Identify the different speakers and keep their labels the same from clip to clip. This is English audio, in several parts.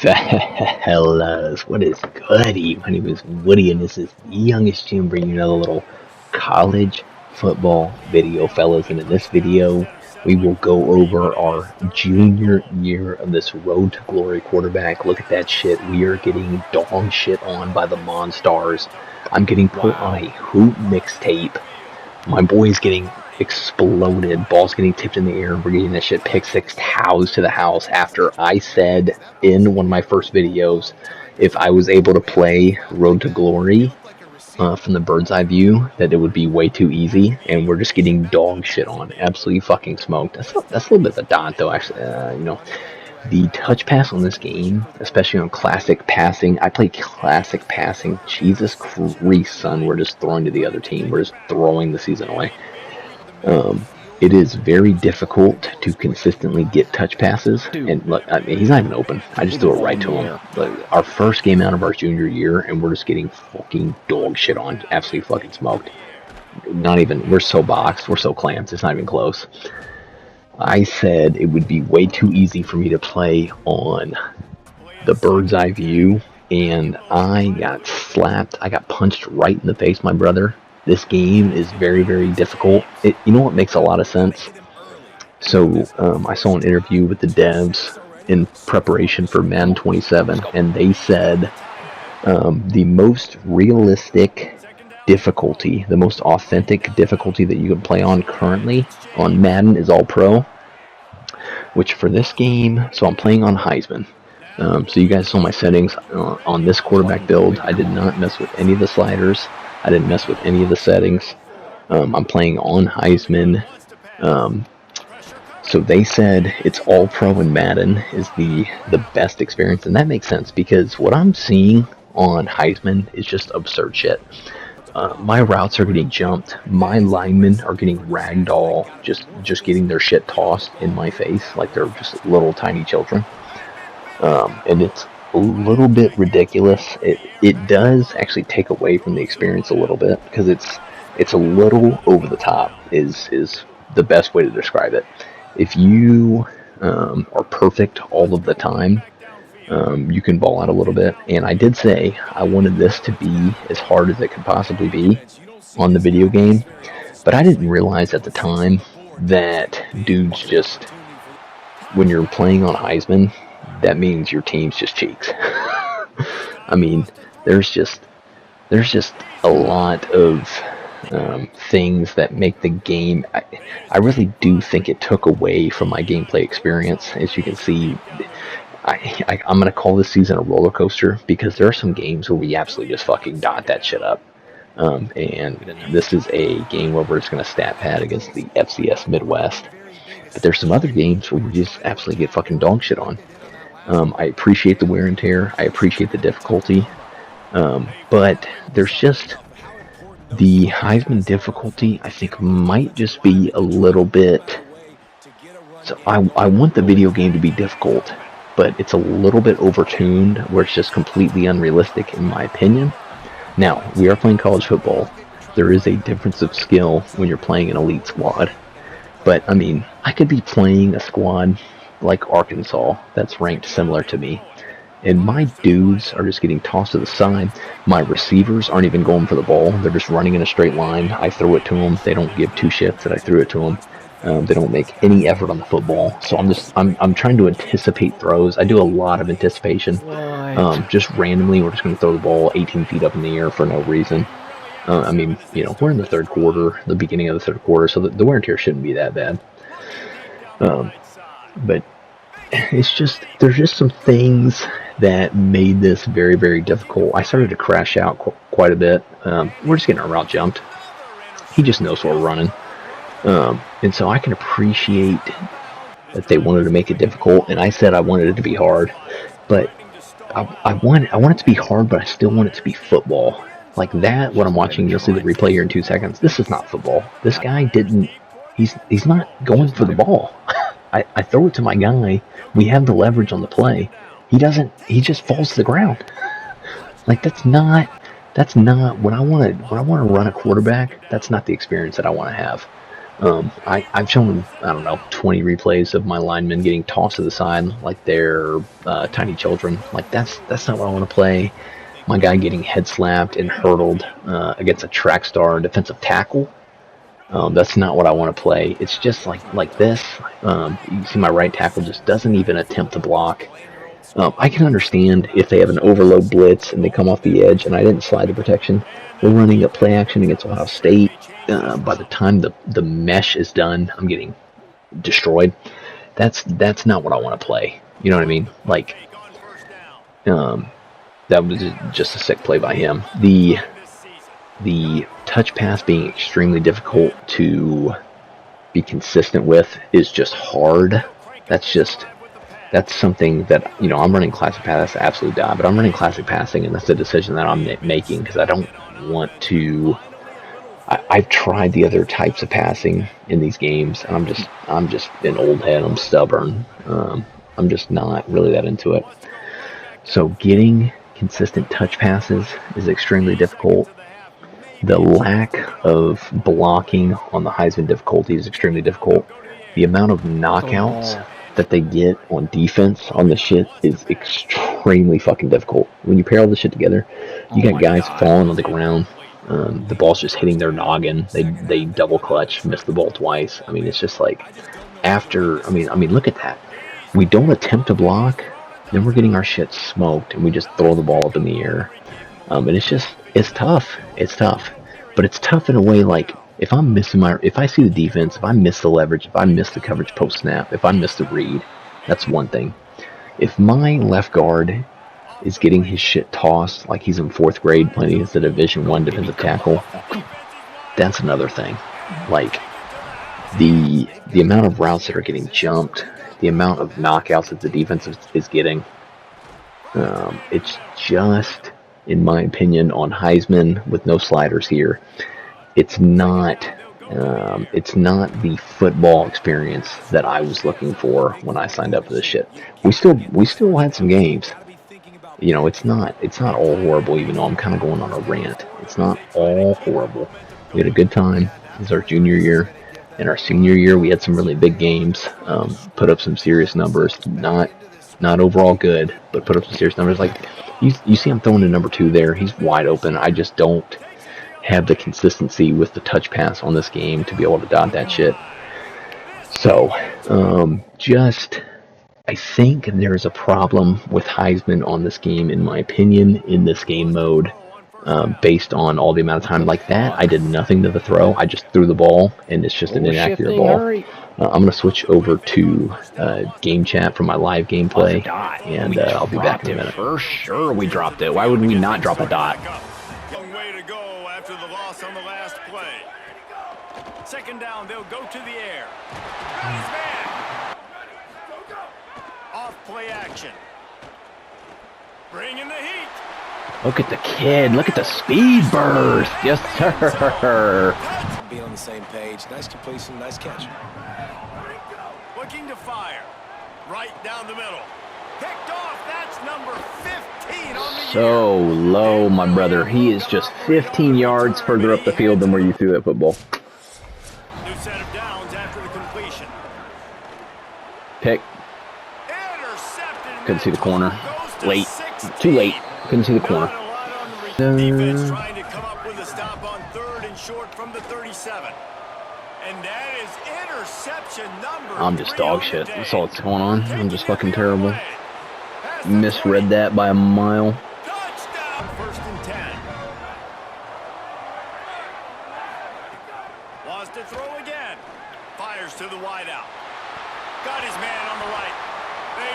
Speaker 1: Fellas, what is goody? My name is Woody, and this is the youngest Jim bringing you another little college football video, fellas. And in this video, we will go over our junior year of this road to glory quarterback. Look at that shit. We are getting dog shit on by the Monstars. I'm getting put on a hoop mixtape. My boy's getting exploded. Ball's getting tipped in the air. We're getting that shit pick six towels to the house after I said in one of my first videos if I was able to play Road to Glory from the bird's eye view that it would be way too easy, and we're just getting dog shit on. Absolutely fucking smoked. That's a little bit of a dot though, actually. The touch pass on this game, especially on classic passing, I play classic passing. Jesus Christ, son, we're just throwing to the other team. We're just throwing the season away. It is very difficult to consistently get touch passes. And look, I mean, he's not even open. I just threw it right to him. But our first game out of our junior year, and we're just getting fucking dog shit on. Absolutely fucking smoked. Not even, we're so boxed, we're so clamped, it's not even close. I said it would be way too easy for me to play on the bird's eye view, and I got slapped. I got punched right in the face, my brother. This game is very, very difficult. You know what makes a lot of sense? So I saw an interview with the devs in preparation for Madden 27, and they said the most realistic difficulty, the most authentic difficulty that you can play on currently on Madden is All Pro, which for this game, so I'm playing on Heisman. So you guys saw my settings on this quarterback build. I did not mess with any of the sliders. I didn't mess with any of the settings. I'm playing on Heisman. So they said it's All Pro in Madden is the best experience, and that makes sense because what I'm seeing on Heisman is just absurd shit. My routes are getting jumped. My linemen are getting ragdoll, just getting their shit tossed in my face like they're just little tiny children. And it's a little bit ridiculous. It does actually take away from the experience a little bit because it's a little over the top is the best way to describe it. If you are perfect all of the time, you can ball out a little bit. And I did say I wanted this to be as hard as it could possibly be on the video game, but I didn't realize at the time that dudes just, when you're playing on Heisman, that means your team's just cheeks. I mean, there's just a lot of things that make the game. I really do think it took away from my gameplay experience. As you can see, I'm going to call this season a roller coaster because there are some games where we absolutely just fucking dot that shit up. And this is a game where we're just going to stat pad against the FCS Midwest. But there's some other games where we just absolutely get fucking dog shit on. I appreciate the wear and tear. I appreciate the difficulty. But there's just the Heisman difficulty, I think, might just be a little bit. So I want the video game to be difficult, but it's a little bit overtuned where it's just completely unrealistic in my opinion. Now, we are playing college football. There is a difference of skill when you're playing an elite squad. But, I mean, I could be playing a squad like Arkansas that's ranked similar to me, and my dudes are just getting tossed to the side. My receivers aren't even going for the ball. They're just running in a straight line. I throw it to them. They don't give two shits that I threw it to them. They don't make any effort on the football. So I'm trying to anticipate throws. I do a lot of anticipation. Just randomly, we're just going to throw the ball 18 feet up in the air for no reason. I mean, you know, we're in the third quarter, the beginning of the third quarter, so the wear and tear shouldn't be that bad. But it's just, there's just some things that made this very, very difficult. I started to crash out quite a bit. We're just getting our route jumped. He just knows what we're running. And so I can appreciate that they wanted to make it difficult, and I said I wanted it to be hard. But I want it to be hard, but I still want it to be football. Like that, what I'm watching, you'll see the replay here in 2 seconds. This is not football. This guy didn't, he's not going for the ball. I throw it to my guy. We have the leverage on the play. He just falls to the ground. Like that's not when I want to run a quarterback, that's not the experience that I want to have. I've shown, I don't know, 20 replays of my linemen getting tossed to the side like they're tiny children. Like, that's not what I want to play. My guy getting head slapped and hurdled against a track star defensive tackle. That's not what I want to play. It's just like this. You see my right tackle just doesn't even attempt to block. I can understand if they have an overload blitz and they come off the edge and I didn't slide the protection. We're running a play action against Ohio State. By the time the mesh is done, I'm getting destroyed. That's not what I want to play. You know what I mean? Like, that was just a sick play by him. The touch pass being extremely difficult to be consistent with is just hard. That's something that, I'm running classic pass, absolute die, but I'm running classic passing, and that's the decision that I'm making because I don't want to. I've tried the other types of passing in these games, and I'm just an old head. I'm stubborn. I'm just not really that into it. So getting consistent touch passes is extremely difficult. The lack of blocking on the Heisman difficulty is extremely difficult. The amount of knockouts that they get on defense on this shit is extremely fucking difficult. When you pair all this shit together, you got guys falling on the ground. The ball's just hitting their noggin. They double clutch, miss the ball twice. I mean, it's just like look at that. We don't attempt to block, then we're getting our shit smoked, and we just throw the ball up in the air. And it's tough. It's tough. But it's tough in a way like, if I see the defense, if I miss the leverage, if I miss the coverage post snap, if I miss the read, that's one thing. If my left guard is getting his shit tossed like he's in 4th grade playing against a Division I defensive tackle, that's another thing. Like, the amount of routes that are getting jumped, the amount of knockouts that the defense is getting, it's just, in my opinion, on Heisman with no sliders here, it's not the football experience that I was looking for when I signed up for this shit. We still had some games. It's not all horrible, even though I'm kind of going on a rant. It's not all horrible. We had a good time. This is our junior year. In our senior year, we had some really big games. Put up some serious numbers. Not overall good, but put up some serious numbers. Like, you see I'm throwing to number 2 there. He's wide open. I just don't have the consistency with the touch pass on this game to be able to dot that shit. So, I think there's a problem with Heisman on this game, in my opinion, in this game mode, based on all the amount of time like that. I did nothing to the throw. I just threw the ball, and it's just an inaccurate ball. I'm going to switch over to game chat from my live gameplay, and I'll be back in a minute.
Speaker 2: For sure we dropped it. Why would we not drop a dot?
Speaker 3: Long way to go after the loss on the last play. Second down, they'll go to the air. Got his man. Off play action. Bring in the heat.
Speaker 2: Look at the kid. Look at the speed burst. Yes, sir.
Speaker 4: Be on the same page. Nice completion, nice catch.
Speaker 3: Looking to fire. Right down the middle. Picked off. That's number 15 on the
Speaker 2: So low, my brother. He is just 15 yards further up the field than where you threw that football.
Speaker 3: New set of downs after the completion.
Speaker 2: Pick.
Speaker 3: Intercepted.
Speaker 2: Couldn't see the corner. Late. Too late. Couldn't see the corner.
Speaker 3: Defense trying to come up with a stop on 3rd and short from the 37. And that is interception number.
Speaker 2: I'm just dog shit. That's all that's going on. I'm just fucking terrible. Misread that by a mile.
Speaker 3: Touchdown. 1st and 10. Wants to throw again. Fires to the wideout. Got his man on the right.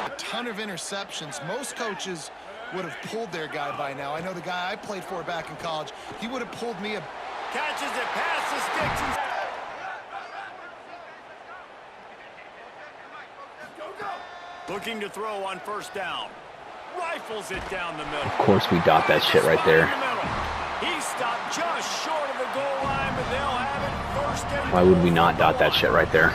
Speaker 5: A ton of interceptions. Most coaches would have pulled their guy by now. I know the guy I played for back in college, he would have pulled me.
Speaker 3: Catches it past the sticks. Looking to throw on 1st down. Rifles it down the middle.
Speaker 2: Of course we dot that shit right there.
Speaker 3: He stopped just short of the goal line, but they'll have it 1st and
Speaker 2: Why would we not dot that shit right there?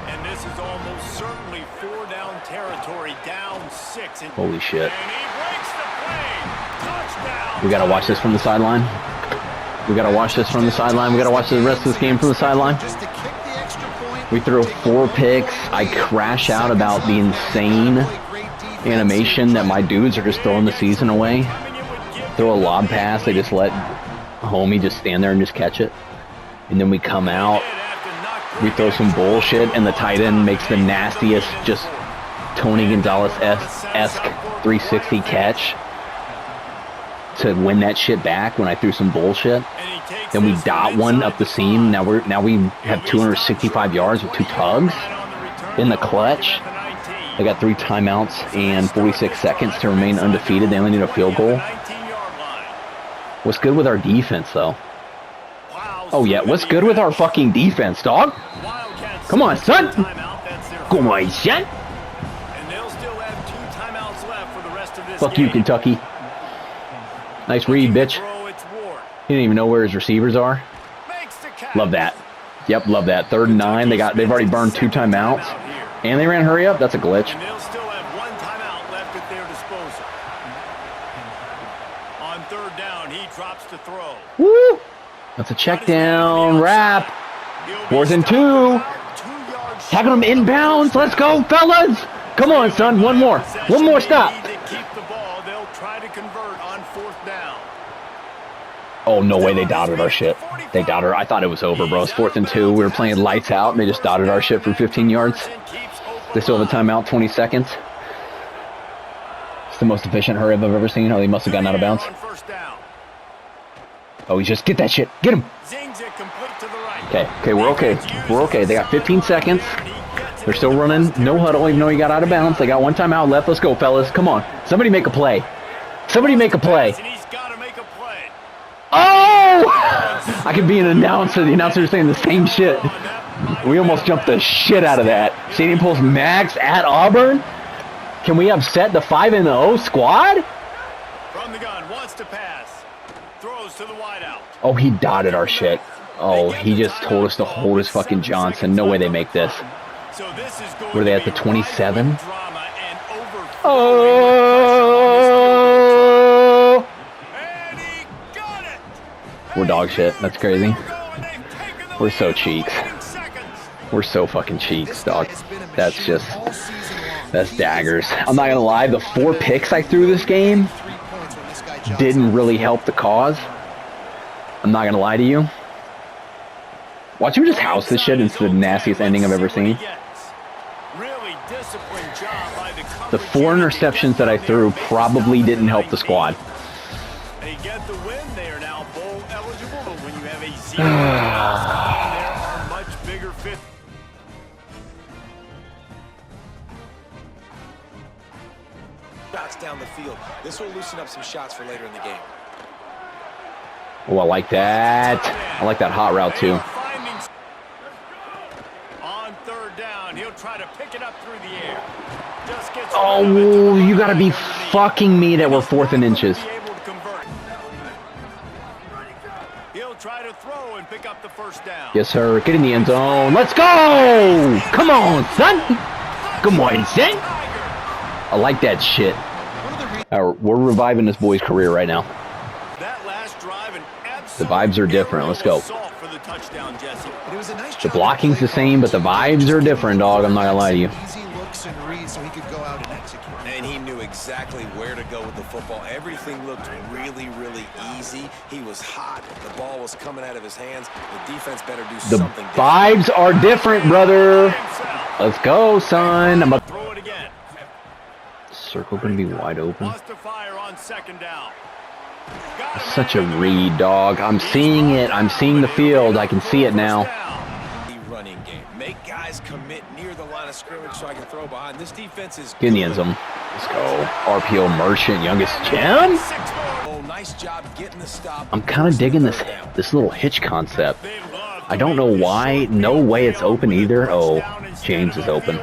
Speaker 3: And this is almost certainly 4-down territory, down 6.
Speaker 2: Holy shit.
Speaker 3: And he breaks the play. Touchdown.
Speaker 2: We gotta watch this from the sideline. We gotta watch this from the sideline. We gotta watch the rest of this game from the sideline.
Speaker 5: Just to kick the
Speaker 2: We throw 4 picks. I crash out about the insane animation that my dudes are just throwing the season away. Throw a lob pass. They just let homie just stand there and just catch it. And then we come out. We throw some bullshit, and the tight end makes the nastiest, just Tony Gonzalez-esque 360 catch to win that shit back when I threw some bullshit. Then we dot one up the seam. Now we have 265 yards with 2 tugs in the clutch. They got 3 timeouts and 46 seconds to remain undefeated. They only need a field goal. What's good with our defense, though? Oh yeah, what's good with our fucking defense, dog? Come on, son. Come on, son. Fuck you, Kentucky. Nice read, bitch. He didn't even know where his receivers are. Love that. Yep, love that. 3rd and 9. They've already burned 2 timeouts. And they ran hurry up. That's a glitch.
Speaker 3: And they'll still have 1 timeout left at their disposal. On 3rd down, he drops to throw.
Speaker 2: Woo! That's a check down. Wrap. 4th and 2. Tackle him inbounds. Let's go, fellas. Come on, son. One more. One more stop. Oh, no way they dotted our shit. They dotted. I thought it was over, bro. It's 4th and 2. We were playing lights out, and they just dotted our shit for 15 yards. They still have a timeout, 20 seconds. It's the most efficient hurry up I've ever seen. Oh, they must have gotten out of bounds. Oh, he's just... Get that shit. Get him. Okay, we're okay. We're okay. They got 15 seconds. They're still running. No huddle, even though he got out of bounds. They got 1 timeout left. Let's go, fellas. Come on. Somebody make a play. Somebody make a play. Oh! I could be an announcer. The announcer is saying the same shit. We almost jumped the shit out of that. Stadium Pulse Max at Auburn. Can we upset the 5-0 squad?
Speaker 3: From the gun, wants to pass. Throws to the wideout.
Speaker 2: Oh, he dotted our shit. Oh, he just told us to hold his fucking Johnson. No way they make this. Were they at the 27? Oh! We're dog shit. That's crazy. We're so cheeks. We're so fucking cheeks, dog. That's just... That's daggers. I'm not gonna lie, the 4 picks I threw this game didn't really help the cause. I'm not gonna lie to you. Watch him just house this shit. It's the nastiest ending I've ever seen. The 4 interceptions that I threw probably didn't help the squad.
Speaker 3: They get the win. They are now bowl eligible, but when you have a 0, there are much bigger fit.
Speaker 4: Shots down the field. This will loosen up some shots for later in the game.
Speaker 2: Oh, I like that. I like that hot route too.
Speaker 3: On 3rd down, he'll try to pick it up through the air.
Speaker 2: Oh, you gotta be fucking me that we're 4th and inches.
Speaker 3: He'll try to throw and pick up the 1st down.
Speaker 2: Yes, sir. Get in the end zone. Let's go! Come on, son. Come on, son. I like that shit. We're reviving this boy's career right now. The vibes are different. Let's go. The blocking's the same, but the vibes are different, dog. I'm not gonna lie to you.
Speaker 4: And he knew exactly where to go with the football. Everything looked really, really easy. He was hot. The ball was coming out of his hands. The defense better do something.
Speaker 2: The vibes are different, brother. Let's go, son. I'm
Speaker 3: Throw it again.
Speaker 2: Circle gonna be wide open.
Speaker 3: Wants to fire on 2nd down.
Speaker 2: Such a read, dog. I'm seeing it. I'm seeing the field. I can see it now.
Speaker 4: Running game. Make guys commit near the line of scrimmage so I can throw behind. This defense is
Speaker 2: Get in the end zone. Let's go. RPO Merchant, youngest Jim.
Speaker 4: Oh, nice job getting the stop.
Speaker 2: I'm kind of digging this little hitch concept. I don't know why. No way it's open either. Oh, James is open.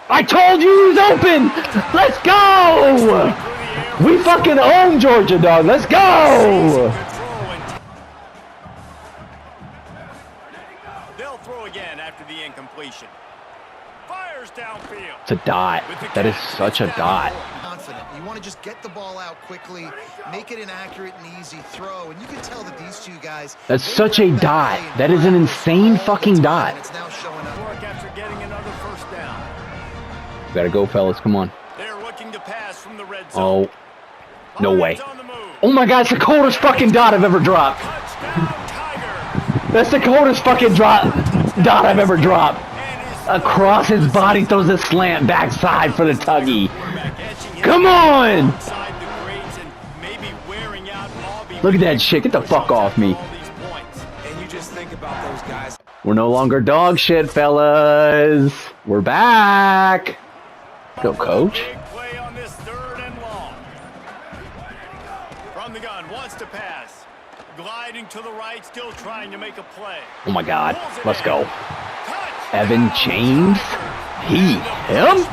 Speaker 2: I told you he was open! Let's go! We fucking own Georgia, dog. Let's go!
Speaker 3: They'll throw again after the incompletion. Fires down. downfield.
Speaker 2: It's a dot. That is such a dot.
Speaker 5: Confident. You want to just get the ball out quickly, make it an accurate and easy throw, and you can tell that these two guys.
Speaker 2: That's such a dot. That is an insane fucking dot.
Speaker 5: It's now showing up.
Speaker 3: Work after getting another first down.
Speaker 2: Gotta go, fellas. Come on.
Speaker 3: They're looking to pass from the red zone.
Speaker 2: Oh, no way.
Speaker 3: On the move.
Speaker 2: Oh my God, it's the coldest fucking dot I've ever dropped.
Speaker 3: Touchdown, Tiger.
Speaker 2: That's the coldest fucking dot I've ever dropped. Across his body, throws a slant backside for the tuggy. Come on! Look at that shit. Get the fuck off me.
Speaker 4: And you just think about those guys.
Speaker 2: We're no longer dog shit, fellas. We're back. Go, coach.
Speaker 3: Big play on this 3rd and long. From the gun, wants to pass. Gliding to the right, still trying to make a play.
Speaker 2: Oh my God. Let's go.
Speaker 3: Touchdown.
Speaker 2: Evan James. Him?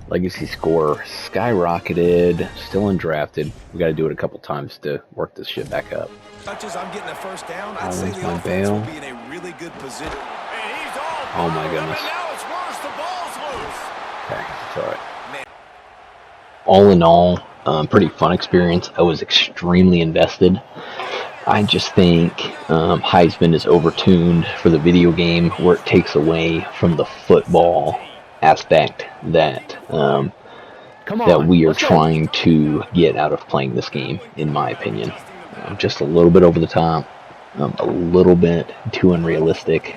Speaker 2: Legacy score skyrocketed. Still undrafted. We got to do it a couple times to work this shit back up.
Speaker 4: Touches, I'm getting a first down. I'd
Speaker 2: Oh,
Speaker 4: say
Speaker 2: that's
Speaker 4: the
Speaker 2: my
Speaker 4: offense
Speaker 2: bail.
Speaker 4: will be in a really good position.
Speaker 3: And he's all
Speaker 2: Oh my goodness.
Speaker 3: and now it's worse. The ball's loose.
Speaker 2: Okay, it's all right.
Speaker 1: All in all, pretty fun experience. I was extremely invested. I just think Heisman is overtuned for the video game, where it takes away from the football aspect that
Speaker 2: Come on.
Speaker 1: that we are
Speaker 2: let's go.
Speaker 1: trying to get out of playing this game, in my opinion. Just a little bit over the top, a little bit too unrealistic.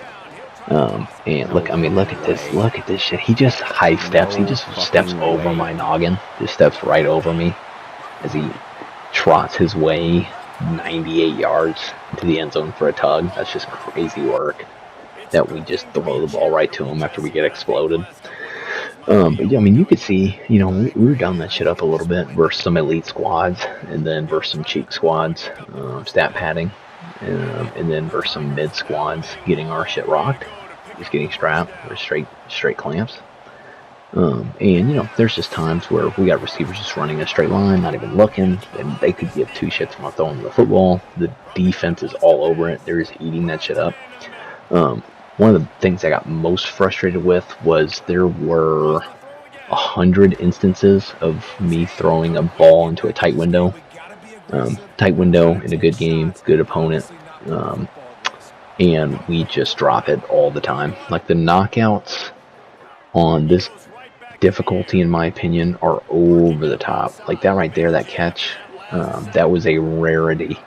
Speaker 1: And look at this shit. He just high steps. He just steps over my noggin. Just steps right over me as he trots his way 98 yards to the end zone for a tug. That's just crazy work. That we just throw the ball right to him after we get exploded. But yeah, I mean, you could see, we were down that shit up a little bit versus some elite squads, and then versus some cheek squads, stat padding, and then versus some mid squads getting our shit rocked, just getting strapped or straight clamps. And there's just times where we got receivers just running a straight line, not even looking, and they could give two shits about throwing the football. The defense is all over it. They're just eating that shit up. One of the things I got most frustrated with was there were 100 instances of me throwing a ball into a tight window. Tight window in a good game, good opponent. And we just drop it all the time. Like, the knockouts on this difficulty, in my opinion, are over the top. Like that right there, that catch, that was a rarity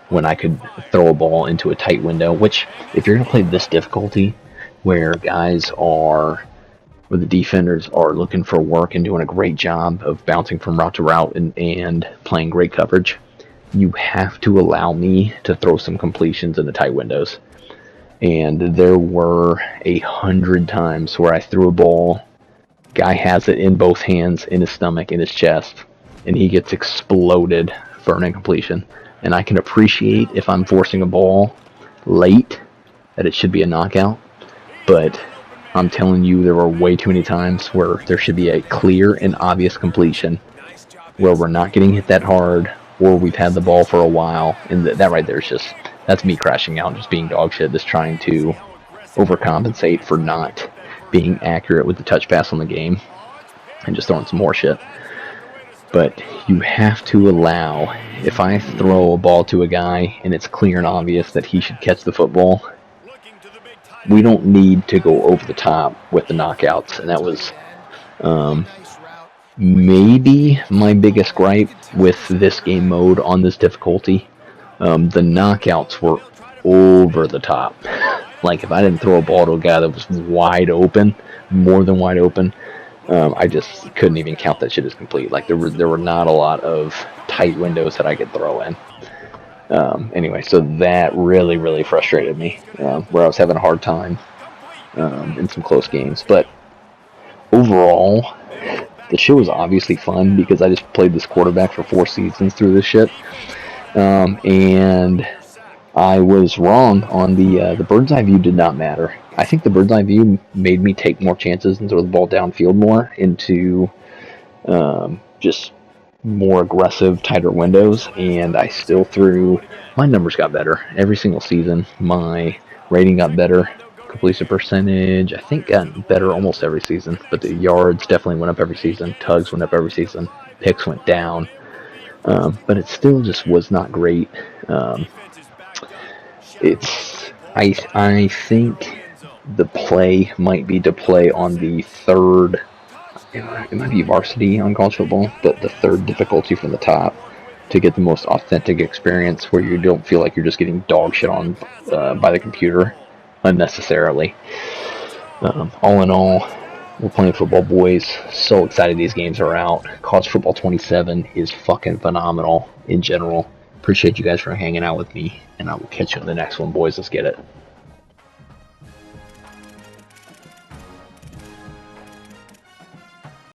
Speaker 1: when I could throw a ball into a tight window, which, if you're going to play this difficulty, where the defenders are looking for work and doing a great job of bouncing from route to route and playing great coverage, you have to allow me to throw some completions in the tight windows. And there were 100 times where I threw a ball, guy has it in both hands, in his stomach, in his chest, and he gets exploded for an incompletion. And I can appreciate, if I'm forcing a ball late, that it should be a knockout. But I'm telling you, there were way too many times where there should be a clear and obvious completion where we're not getting hit that hard, or we've had the ball for a while. And that right there is that's me crashing out, just being dog shit, just trying to overcompensate for not being accurate with the touch pass on the game and just throwing some more shit. But you have to allow, if I throw a ball to a guy and it's clear and obvious that he should catch the football, we don't need to go over the top with the knockouts. And that was maybe my biggest gripe with this game mode on this difficulty. The knockouts were over the top. Like, if I didn't throw a ball to a guy that was wide open, more than wide open, I just couldn't even count that shit as complete. Like, there were not a lot of tight windows that I could throw in. Anyway, so that really, really frustrated me, where I was having a hard time in some close games. But overall, the shit was obviously fun because I just played this quarterback for 4 seasons through this shit. And I was wrong on the bird's eye view did not matter. I think the bird's eye view made me take more chances and throw the ball downfield more into just more aggressive, tighter windows, and I still threw. My numbers got better every single season. My Rating got better. Completion percentage, I think, got better almost every season. But the yards definitely went up every season. Tugs went up every season. Picks went down. But it still just was not great. I think the play might be to play on the third. It might be varsity on college football, but the third difficulty from the top to get the most authentic experience where you don't feel like you're just getting dog shit on by the computer unnecessarily. All in all, we're playing football, boys. So excited these games are out. College Football 27 is fucking phenomenal in general. Appreciate you guys for hanging out with me, and I will catch you in the next one, boys. Let's get it.